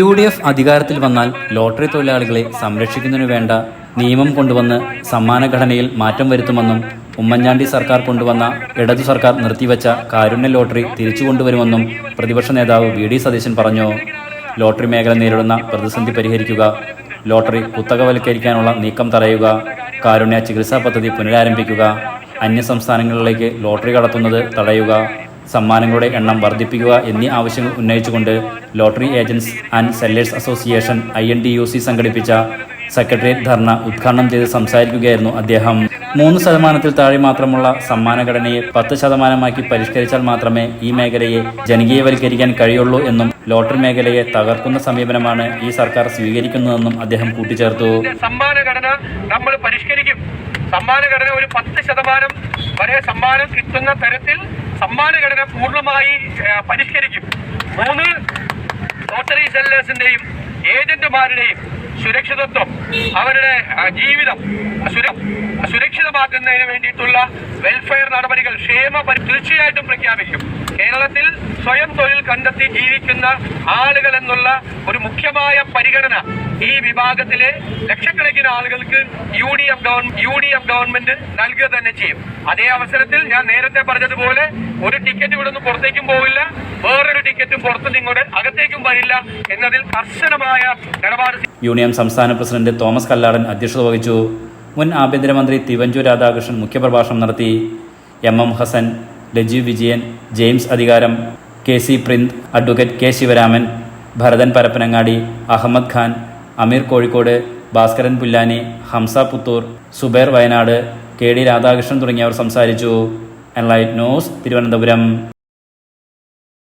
UDF അധികാരത്തിൽ വന്നാൽ lottery തൊഴിലാളികളെ സംരക്ഷിക്കുന്നതിനു വേണ്ട നിയമം കൊണ്ടുവന്ന് സമ്മാനഘടനയിൽ മാറ്റം വരുത്തുമെന്നും ഉമ്മൻചാണ്ടി സർക്കാർ കൊണ്ടുവന്ന ഇടതു സർക്കാർ നിർത്തിവെച്ച കാരുണ്യ ലോട്ടറി തിരിച്ചു കൊണ്ടുവരുമെന്നും പ്രതിപക്ഷ നേതാവ് VD സതീശൻ പറഞ്ഞു. ലോട്ടറി മേഖല നേരിടുന്ന പ്രതിസന്ധി പരിഹരിക്കുക, ലോട്ടറി കുത്തകവൽക്കരിക്കാനുള്ള നീക്കം തടയുക, കാരുണ്യ ചികിത്സാ പദ്ധതി പുനരാരംഭിക്കുക, അന്യസംസ്ഥാനങ്ങളിലേക്ക് ലോട്ടറി കടത്തുന്നത് തടയുക, സമ്മാനങ്ങളുടെ എണ്ണം വർദ്ധിപ്പിക്കുക എന്നീ ആവശ്യങ്ങൾ ഉന്നയിച്ചുകൊണ്ട് lottery agents and sellers association INTUC സംഘടിപ്പിച്ച സെക്രട്ടേറിയറ്റ് ധർണ ഉദ്ഘാടനം ചെയ്ത് സംസാരിക്കുകയായിരുന്നു അദ്ദേഹം. 3% താഴെ മാത്രമുള്ള സമ്മാനഘടനയെ 10% പരിഷ്കരിച്ചാൽ മാത്രമേ ഈ മേഖലയെ ജനകീയവൽക്കരിക്കാൻ കഴിയുള്ളൂ എന്നും ലോട്ടറി മേഖലയെ തകർക്കുന്ന സമീപനമാണ് ഈ സർക്കാർ സ്വീകരിക്കുന്നതെന്നും അദ്ദേഹം കൂട്ടിച്ചേർത്തു. സമ്മാനഘടന നമ്മൾ പരിഷ്കരിക്കും. സമ്മാനഘടന ഒരു 10% വരെ സമ്മാനം കിട്ടുന്ന തരത്തിൽ സമ്മാനഘടന പൂർണ്ണമായി പരിഷ്കരിക്കും. 3 ലോട്ടറി സെല്ലേഴ്സിന്റെയും ഏജന്റുമാരുടെയും സുരക്ഷിതത്വം, അവരുടെ ജീവിതം സുരക്ഷിതമാക്കുന്നതിന് വേണ്ടിയിട്ടുള്ള വെൽഫെയർ നടപടികൾ, തീർച്ചയായിട്ടും പ്രഖ്യാപിക്കും. കേരളത്തിൽ സ്വയം തൊഴിൽ കണ്ടെത്തി ജീവിക്കുന്ന ആളുകൾ എന്നുള്ള ഒരു മുഖ്യമായ പരിഗണന ഈ വിഭാഗത്തിലെ ലക്ഷക്കണക്കിന് ആളുകൾക്ക് UDF ഗവൺമെന്റ് നൽകുക തന്നെ ചെയ്യും. അതേ അവസരത്തിൽ ഞാൻ നേരത്തെ പറഞ്ഞതുപോലെ ഒരു ടിക്കറ്റ് ഇവിടെ നിന്ന് പുറത്തേക്കും പോവില്ല, വേറൊരു ടിക്കറ്റും പുറത്തുനിന്ന് ഇങ്ങോട്ട് അകത്തേക്കും വരില്ല എന്നതിൽ കർശനമായ നിലപാട്. യൂണിയൻ സംസ്ഥാന പ്രസിഡന്റ് തോമസ് കല്ലാടൻ അധ്യക്ഷത വഹിച്ചു. മുൻ ആഭ്യന്തരമന്ത്രി തിവഞ്ചൂർ രാധാകൃഷ്ണൻ മുഖ്യപ്രഭാഷണം നടത്തി. MM Hassan, Lajeev Vijayan, James Adhikaram, KC Printh, advocate K Sivaraman, Bharathan Parappanangadi, Ahammed Khan, Ameer Kozhikode, Bhaskaran Pullani, Hamsa Puthur, Subair Wayanad, KD Radhakrishnan തുടങ്ങിയവർ സംസാരിച്ചു. Enlight news, Thiruvananthapuram.